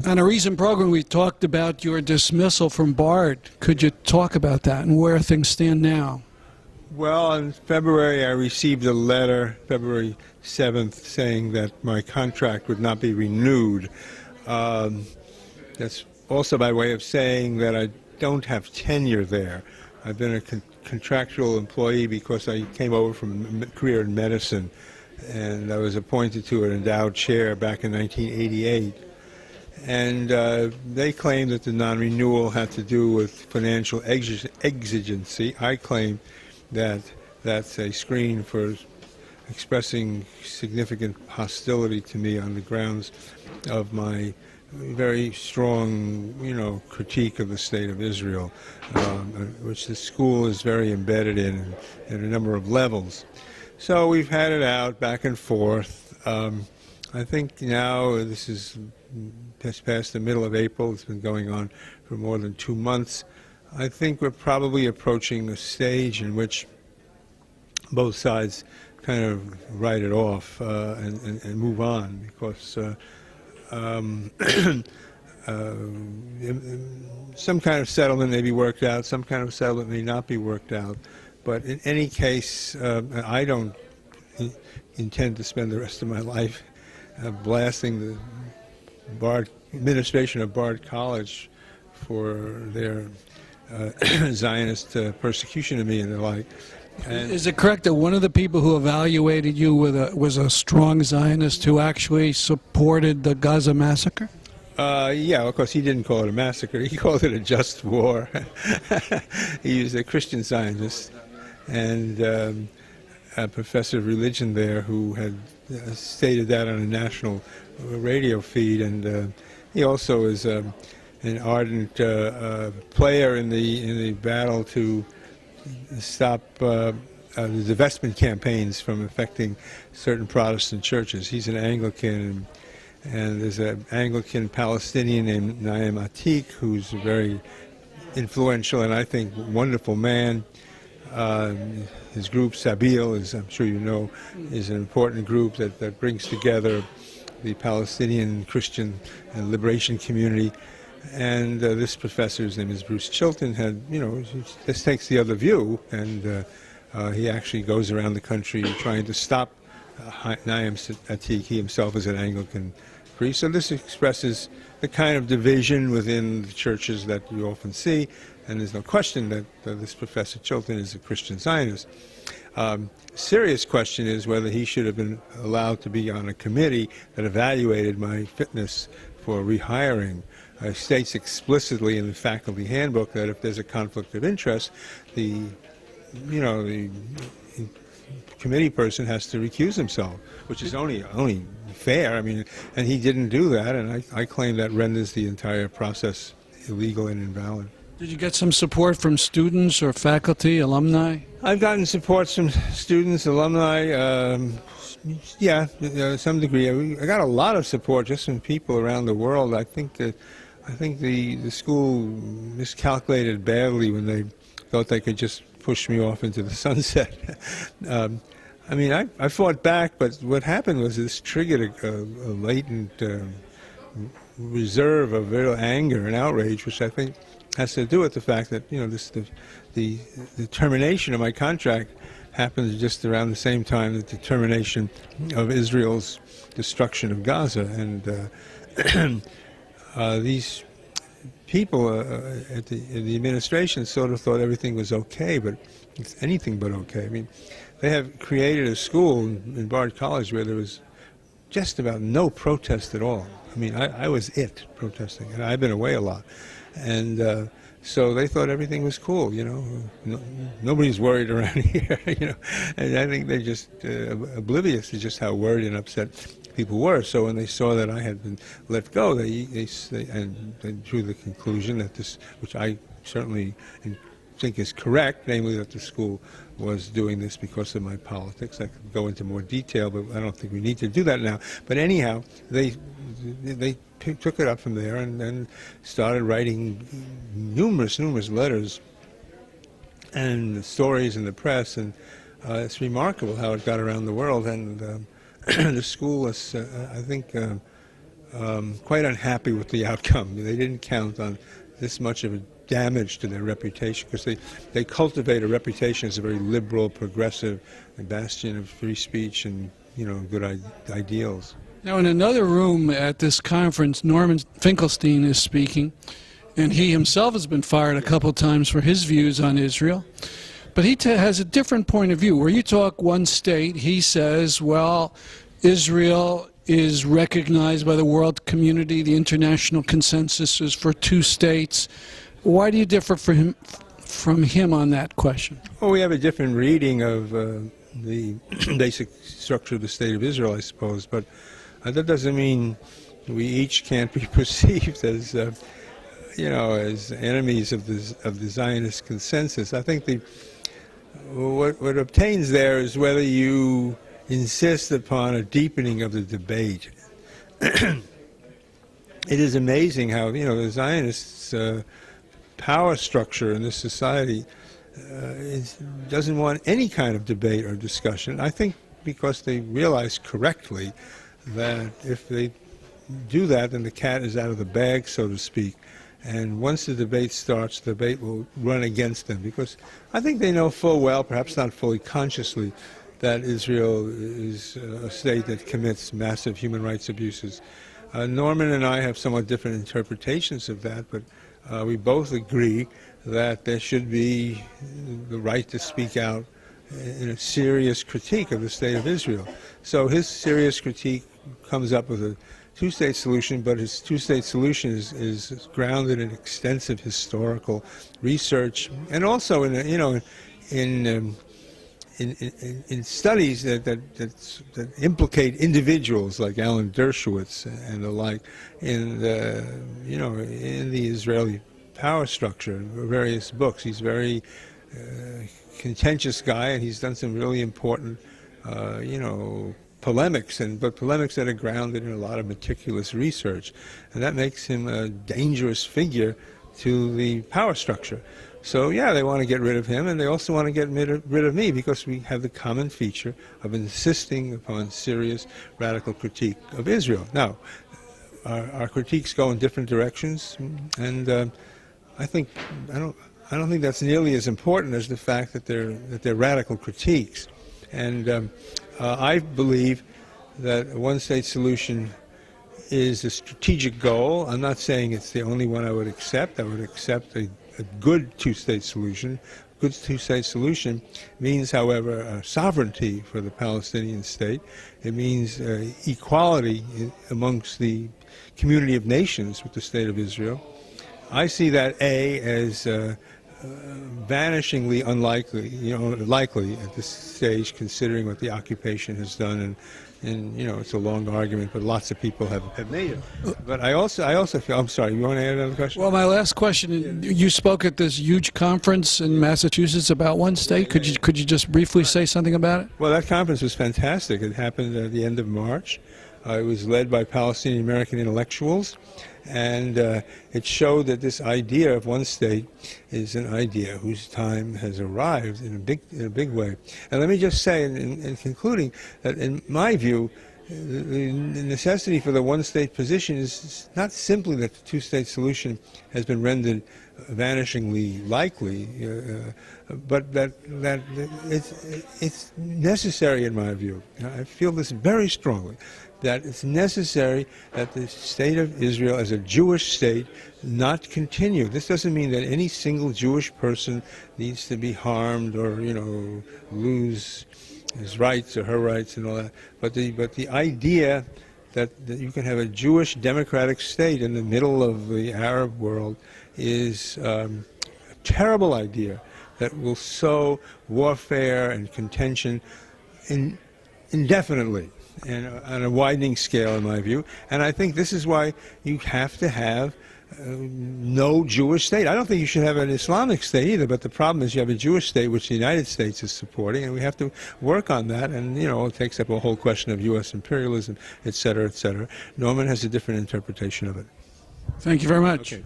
On a recent program, we talked about your dismissal from Bard. Could you talk about that and where things stand now? Well, in February, I received a letter, February 7th, saying that my contract would not be renewed. That's also by way of saying that I don't have tenure there. I've been a contractual employee because I came over from a career in medicine, and I was appointed to an endowed chair back in 1988. And they claimed that the non-renewal had to do with financial exigency. I claim that that's a screen for expressing significant hostility to me on the grounds of my very strong, critique of the state of Israel, which the school is very embedded in a number of levels. So we've had it out back and forth. I think now this is just past the middle of April. It's been going on for more than 2 months. I think we're probably approaching a stage in which both sides kind of write it off and move on, because some kind of settlement may be worked out, some kind of settlement may not be worked out. But in any case, I don't intend to spend the rest of my life blasting the Bard administration of Bard College for their Zionist persecution of me and the like. And is it correct that one of the people who evaluated you was a strong Zionist who actually supported the Gaza massacre? Yeah, of course, he didn't call it a massacre. He called it a just war. He was a Christian Zionist and a professor of religion there who had stated that on a national radio feed. And he also is an ardent player in the battle to stop the divestment campaigns from affecting certain Protestant churches. He's an Anglican, and there's an Anglican Palestinian named Naim Atik, who's a very influential and I think wonderful man. His group, Sabil, as I'm sure you know, is an important group that brings together the Palestinian Christian and liberation community. And this professor's name is Bruce Chilton, just takes the other view, and he actually goes around the country trying to stop Naim Atik. He himself is an Anglican priest. So this expresses the kind of division within the churches that you often see, and there's no question that this Professor Chilton is a Christian Zionist. Serious question is whether he should have been allowed to be on a committee that evaluated my fitness for rehiring. States explicitly in the faculty handbook that if there's a conflict of interest, the committee person has to recuse himself, which is only fair. I mean, and he didn't do that, and I claim that renders the entire process illegal and invalid. Did you get some support from students or faculty, alumni? I've gotten support from students, alumni, yeah, to some degree. I got a lot of support just from people around the world. I think the school miscalculated badly when they thought they could just push me off into the sunset. I mean, I fought back, but what happened was this triggered a latent reserve of real anger and outrage, which I think has to do with the fact that the termination of my contract happened just around the same time that the termination of Israel's destruction of Gaza, and these people at the administration sort of thought everything was okay, but it's anything but okay. I mean, they have created a school in Bard College where there was just about no protest at all. I mean, I was protesting, and I've been away a lot. And so they thought everything was cool, nobody's worried around here, and I think they're just oblivious to just how worried and upset people were. So when they saw that I had been let go, they drew the conclusion that this, which I certainly think is correct, namely that the school was doing this because of my politics. I could go into more detail, but I don't think we need to do that now. But anyhow, they took it up from there and then started writing numerous letters and stories in the press, and it's remarkable how it got around the world. And the school was, I think, quite unhappy with the outcome. They didn't count on this much of a damage to their reputation, because they cultivate a reputation as a very liberal, progressive, bastion of free speech and good ideals. Now, in another room at this conference, Norman Finkelstein is speaking, and he himself has been fired a couple times for his views on Israel. But he has a different point of view. Where you talk one state, he says, well, Israel is recognized by the world community. The international consensus is for two states. Why do you differ from him on that question? Well, we have a different reading of the basic structure of the state of Israel, I suppose. But that doesn't mean we each can't be perceived as, as enemies of the Zionist consensus. I think what obtains there is whether you insist upon a deepening of the debate. It is amazing how the Zionists' power structure in this society doesn't want any kind of debate or discussion. I think because they realize correctly that if they do that, then the cat is out of the bag, so to speak. And once the debate starts, the debate will run against them, because I think they know full well, perhaps not fully consciously, that Israel is a state that commits massive human rights abuses. Norman and I have somewhat different interpretations of that, but we both agree that there should be the right to speak out in a serious critique of the state of Israel. So his serious critique comes up with a two-state solution, but his two-state solution is grounded in extensive historical research, and also in studies that implicate individuals like Alan Dershowitz and the like in the Israeli power structure, various books. He's a very contentious guy, and he's done some really important polemics, but polemics that are grounded in a lot of meticulous research, and that makes him a dangerous figure to the power structure. So yeah, they want to get rid of him, and they also want to get rid of me, because we have the common feature of insisting upon serious radical critique of Israel. Now, our critiques go in different directions, and I don't think that's nearly as important as the fact that they're radical critiques. And I believe that a one-state solution is a strategic goal. I'm not saying it's the only one I would accept. I would accept a good two-state solution. Good two-state solution means, however, sovereignty for the Palestinian state. It means equality amongst the community of nations with the state of Israel. I see that as vanishingly unlikely, likely at this stage, considering what the occupation has done, and it's a long argument, but lots of people have made it. But I also feel, I'm sorry, you want to add another question? Well, my last question, you spoke at this huge conference in Massachusetts about one state. Could you just briefly say something about it? Well, that conference was fantastic. It happened at the end of March. It was led by Palestinian American intellectuals, and it showed that this idea of one state is an idea whose time has arrived in a big way. And let me just say, in concluding, that in my view, the necessity for the one-state position is not simply that the two-state solution has been rendered vanishingly likely, but that it's necessary, in my view. I feel this very strongly, that it's necessary that the state of Israel as a Jewish state not continue. This doesn't mean that any single Jewish person needs to be harmed or, lose his rights or her rights and all that. But the idea that you can have a Jewish democratic state in the middle of the Arab world is a terrible idea that will sow warfare and contention indefinitely and on a widening scale, in my view. And I think this is why you have to have no Jewish state. I don't think you should have an Islamic state either, but the problem is you have a Jewish state, which the United States is supporting, and we have to work on that. And, it takes up a whole question of U.S. imperialism, et cetera, et cetera. Norman has a different interpretation of it. Thank you very much. Okay.